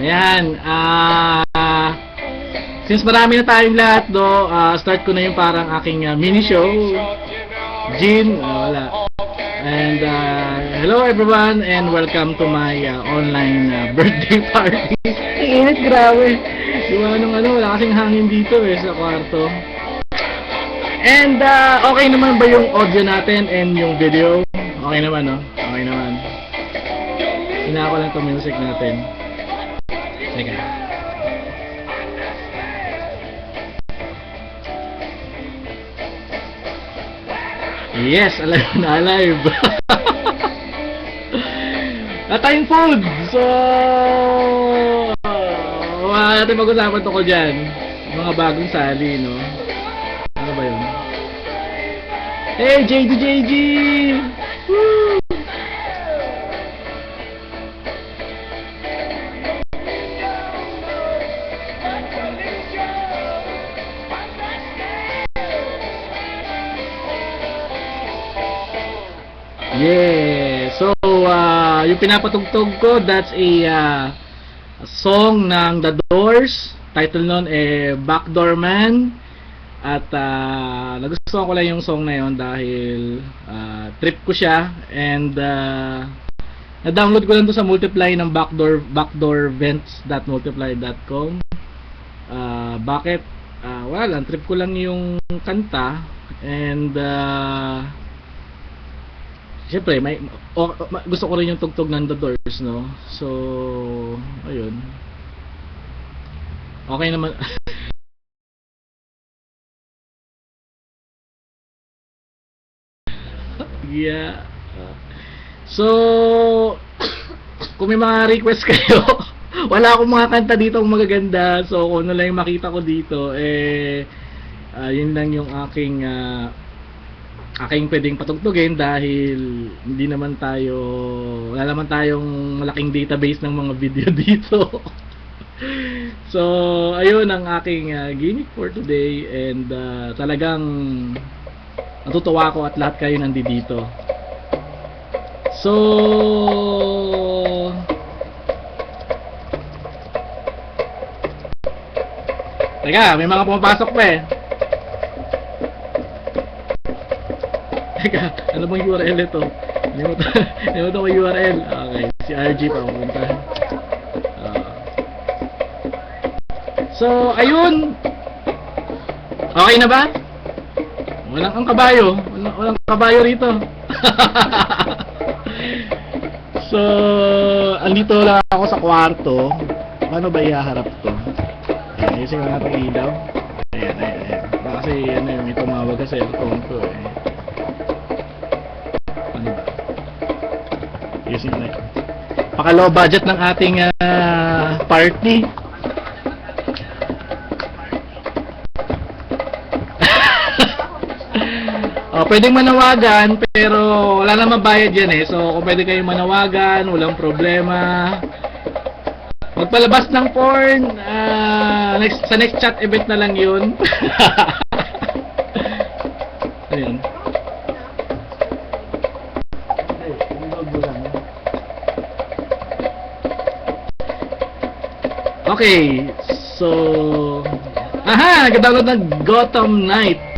Ayan, since marami na tayong lahat start ko na yung parang aking mini show. Jean, wala. And hello everyone and welcome to my online birthday party. Ang init, grabe. Wala kasing hangin dito sa kwarto. And okay naman ba yung audio natin and yung video? Okay naman, no? Okay naman. Hinako lang itong music natin. Teka. Yes, alive na alive. At tayong food. So, wala natin mag-usapan to ko dyan. Mga bagong sali, no? Ano ba yun? Hey, JD! Woo! Yeah. So, yung pinapatugtog ko, that's a song ng The Doors. Title nun Backdoor Man. At nagustuhan ko lang yung song na yon dahil trip ko siya and na-download ko lang to sa Multiply ng backdoorvents.multiply.com. Bakit? Wala lang, trip ko lang yung kanta and siyempre gusto ko rin yung tugtog ng The Doors, no? So ayun, okay naman. Yeah. So kung may mga request kayo, wala akong mga kanta dito ang magaganda, so kung ano lang yung makita ko dito yun lang yung aking pwedeng patugtugin dahil hindi naman wala naman tayong malaking database ng mga video dito. So ayun ang aking gimmick for today and talagang natutuwa ako at lahat kayo nandito. So teka, may mga pumapasok pa Teka, ano bang URL ito? Limutan ko URL. Okay, si RG pa pupunta. So, ayun. Okay na ba? Walang ang kabayo. Walang kabayo rito. So, andito lang ako sa kwarto. Paano ba ihaharap to? Ayusin ko nga itong ilaw. Ayan. Kasi yung tumawag sa cellphone ko Ano ba? Ayusin ko na ito. Paka-low budget ng ating party. Pwedeng manawagan pero wala namang bayad yan so kung pwede kayong manawagan, walang problema. Magpalabas ng porn sa next chat event na lang yun. Ayun. Okay, so nag-download ng Gotham Knight.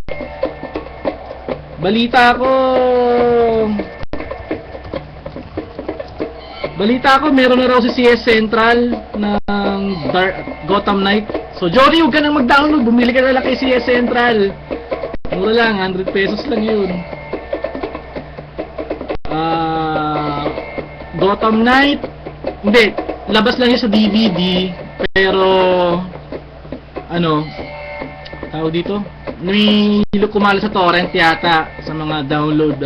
Balita ko meron na raw si CS Central ng Gotham Knight. So Jory, huwag ka nang mag-download, bumili ka na lang kay CS Central. Mura lang, 100 pesos lang yun. Gotham Knight, hindi, labas lang yun sa DVD. Pero tawag dito, may kumala sa torrent yata sa mga download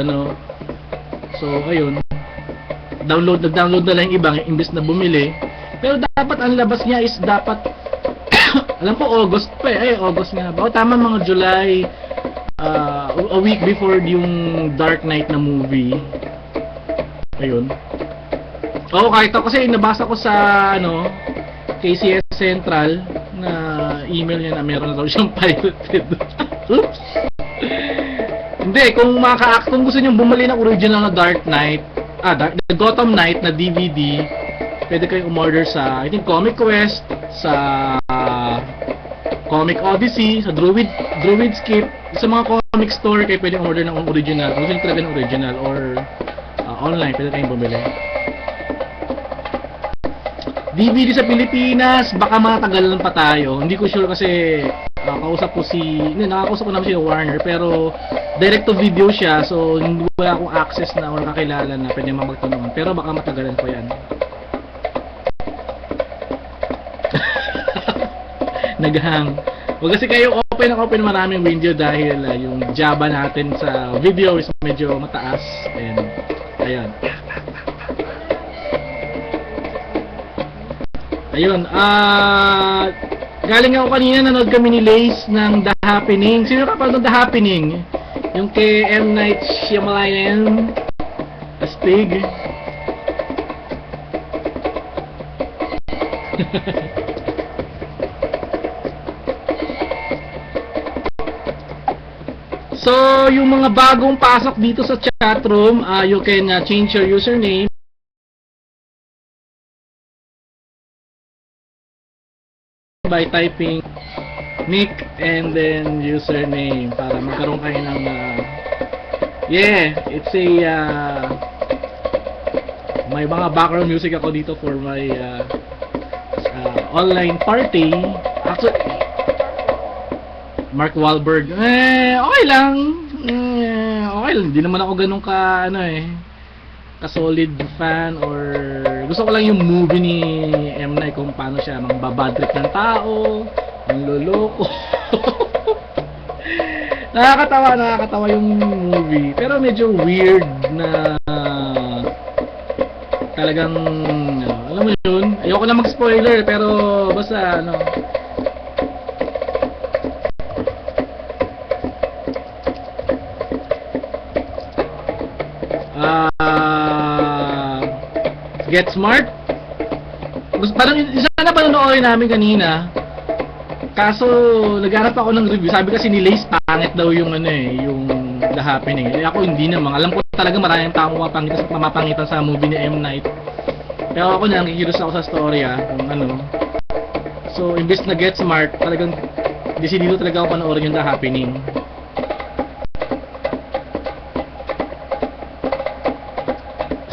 So ayun, nag-download na lang yung iba imbes na bumili. Pero dapat ang labas niya is dapat alam ko August pa August nga ba? Tama, mga July, a week before yung Dark Knight na movie. Ayun. Kahit ako kasi nabasa ko sa KCS Central na email niya na meron na daw siyang pirated. Oops! Hindi, kung gusto nyo bumili ng original na Dark Knight, The Gotham Knight na DVD, pwede kayong umorder sa, I think, Comic Quest, sa Comic Odyssey, sa Druidskip, sa mga comic store kayo pwede umorder ng original. Gusto nyo talaga ng original or online, pwede kayong bumili. DVD sa Pilipinas, baka matagalan pa tayo. Hindi ko sure kasi nakakausap ko naman si Warner, pero direct to video siya, so hindi wala akong access na or kakilala na pwede magtanungan. Pero baka matagalan pa yan. Naghang. Huwag kasi kayo open maraming window dahil yung Java natin sa video is medyo mataas. And ayun. Ayun, galing ako kanina, nanood kami ni Lace ng The Happening. Sino ka pa ng The Happening? Yung kay M. Night Shyamalan, Astig. So, yung mga bagong pasok dito sa chatroom, you can change your username by typing nick and then username para magkaroon kayo ng it's a may mga background music ako dito for my online party. Actually, Mark Wahlberg, okay lang, hindi naman ako ganun ka ka-solid fan, or gusto ko lang yung movie ni M. Night kung paano siya mambabadtrip ng tao, manloloko. nakakatawa yung movie, pero medyo weird na talagang alam mo yun, ayoko na mag-spoiler, pero basta Get Smart. Parang isa na panonoorin namin kanina. Kaso naghanap ako ng review. Sabi kasi ni Lace pangit daw yung yung The Happening. Ako hindi naman. Alam ko talaga maraming taong mapapangitan sa movie ni M. Night. Pero ako nakikirious ako sa storya kung So imbes na Get Smart, talagang decidido talaga ako panoorin yung The Happening.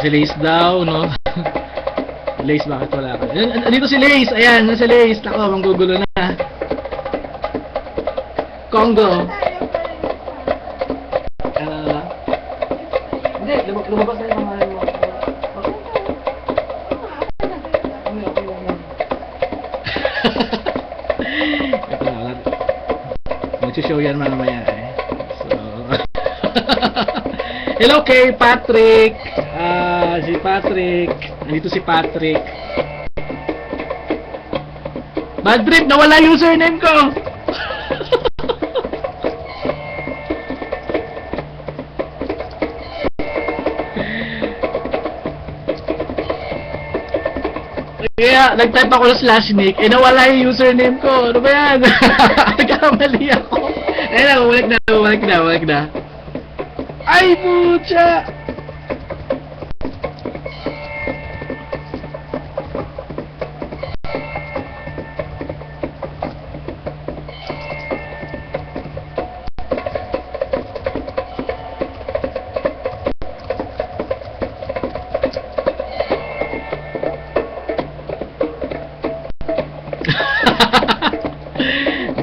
Si Lace daw, no? Lace, bakit wala ka? Dito si Lace, ayan, si Lace. Nako, manggugulo na. Congo. Hindi, lumabas na yung mga ito na, mag-show yan mamaya So, hello kay Patrick. Si Patrick. Nandito si Patrick. Bad trip, nawala username ko. Kaya, nag-type ako ng /nick, nawala yung username ko. Ano ba yan? Nagkamali ako. Ayun na, bumalik na. Ay, pucha!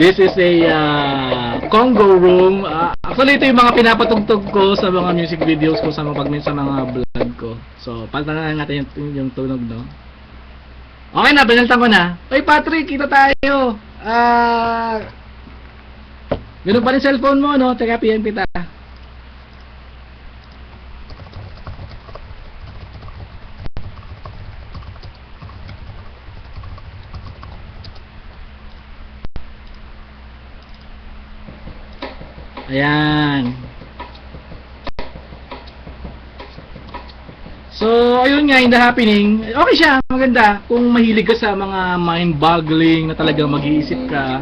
This is a Congo room. Actually, ito yung mga pinapatugtog ko sa mga music videos ko sa mga vlog ko. So, palitan na natin yung tunog, no? Okay na, binaltan ko na. Oy, Patrick, kita tayo. Ganun pa rin cellphone mo, no? Teka, PM kita. Ayan. So, ayun nga, in The Happening. Okay siya, maganda. Kung mahilig ka sa mga mind-boggling na talagang mag-iisip ka,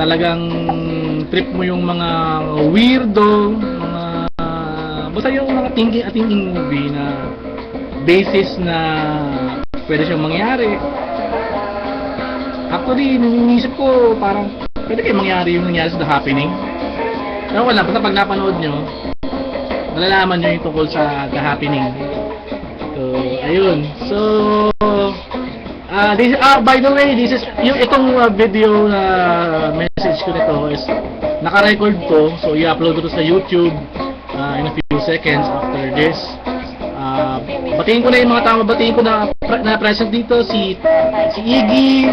talagang trip mo yung mga weirdo, mga basta yung mga thinking movie na basis na pwede siyang mangyari. Actually, iniisip ko, parang, pwede kayo mangyari yung nangyari sa The Happening. Pero wala, basta pag napanood nyo, malalaman nyo yung tungkol sa The Happening. So, ayun. So, by the way, this is, yung itong video na message ko nito is, naka-record ko, so i-upload ko to sa YouTube in a few seconds after this. Batiin ko na yung mga tao, batiin ko na present dito, si Iggy,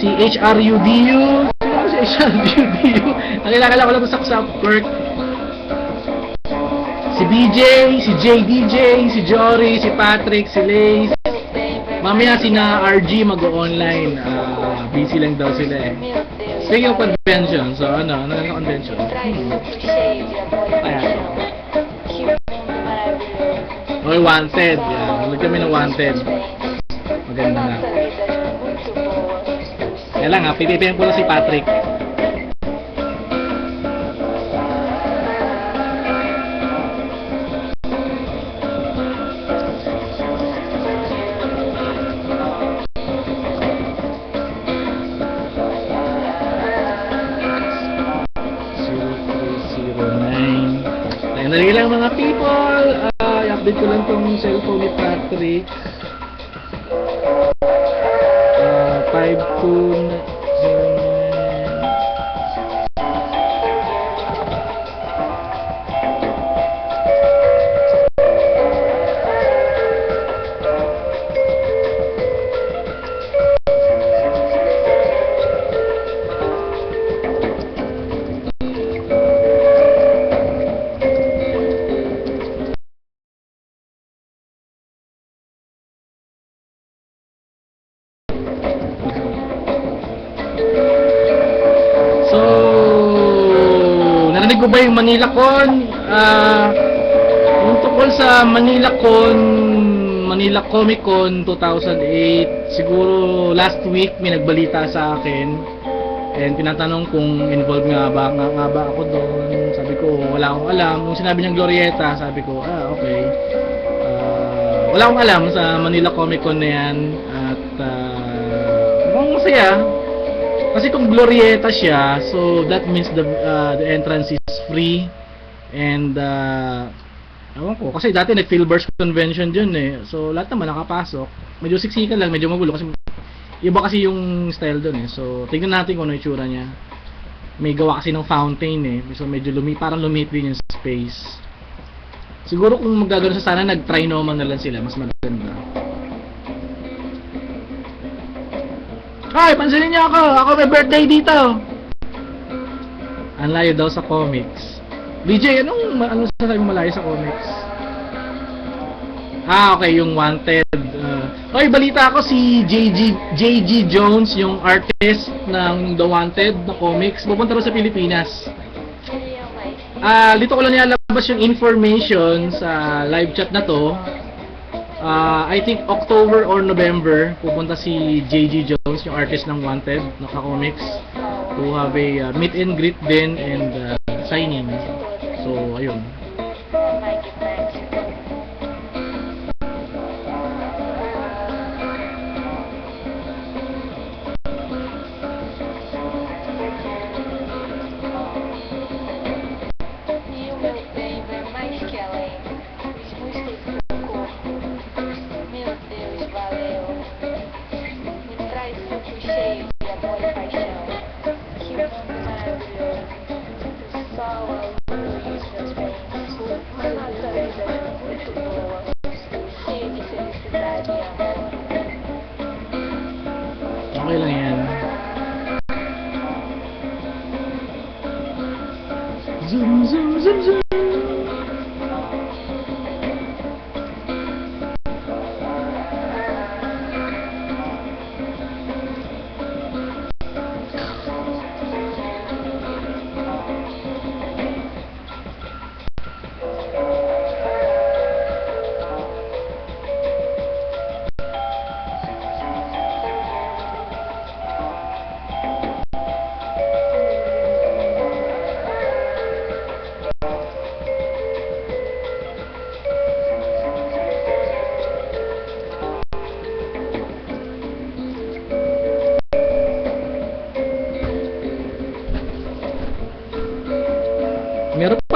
si HRUDU, si HRUDU, nakilala ko lang sa Kirk, si BJ, si JDJ, si Jory, si Patrick, si Lace. Mamaya sina RG mag-online, busy lang daw sila eh. Speaking of convention, so ano yung convention? Ayan. Okay, Wanted. Yeah, nanood kami ng Wanted. Maganda na. Kaya lang pipipihan ko lang si Patrick. Dali lang mga people, i-update ko lang tong cellphone ni Patrick. 5 ko ba yung Manila Con? Yung tungkol sa Manila Con, Manila Comic Con 2008, siguro last week may nagbalita sa akin and tinatanong kung involved nga ba ako doon. Sabi ko wala akong alam. Kung sinabi niyang Glorieta, sabi ko okay. Wala akong alam sa Manila Comic Con na yan at mukhang masaya. Kasi kung Glorieta siya, so that means the entrance is free and ewan ko, kasi dati nag-Philburst convention dyan eh. So lahat naman nakapasok. Medyo siksikan lang, medyo magulo kasi iba kasi yung style dun eh. So tingnan natin kung ano yung itsura niya. May gawa kasi ng fountain eh. So medyo parang lumit din yung space. Siguro kung magagano sa sana nag-Trinoma na lang sila, mas maganda. Ay, pansinin niyo ako! Ako may birthday dito! Ang layo daw sa comics. BJ, ano sasabi mo malayo sa comics? Okay, yung Wanted. Okay, balita ako si JG Jones, yung artist ng The Wanted na comics, pupunta rin sa Pilipinas. Dito ko lang nilalabas yung information sa live chat na to. I think October or November pupunta si JG Jones, yung artist ng Wanted, naka-comics, to have a meet and greet din and signing. So ayun. Okay lang yan. Zoom, zoom, zoom, zoom.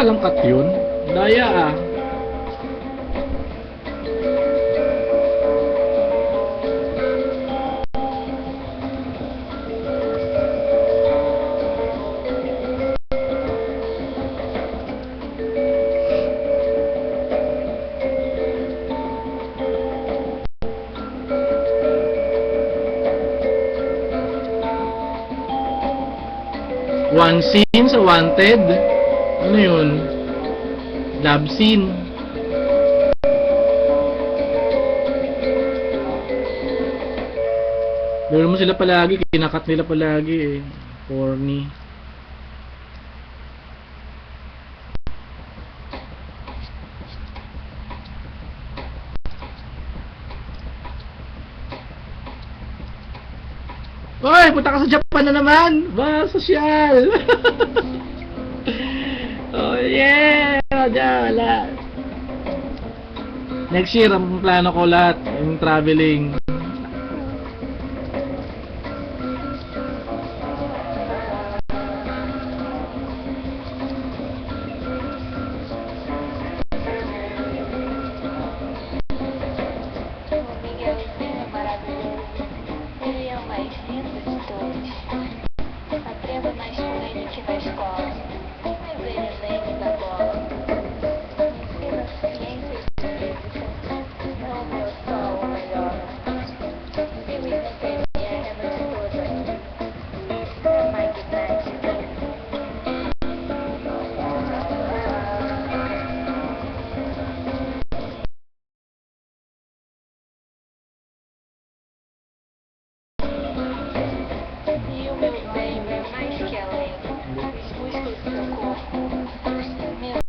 walang cut yun. Daya ah. One scene sa Wanted. Ano yun? Love scene. Meron mo sila palagi, kinakat nila palagi eh. Corny. Hoy, punta ka sa Japan na naman! Ba, sosyal! Oh yeah! Wala. Next year, ang plano ko lahat, yung traveling. O Miguelzinho é maravilhoso. Ele é o mais lindo de todos. Aprendo mais com ele que na escola. Mas ele lembra da bola. Ensina ciência e física. É o meu sol, o melhor. Eu inventei minha renda toda. É magnética. E o meu bem é mais que além. Os músculos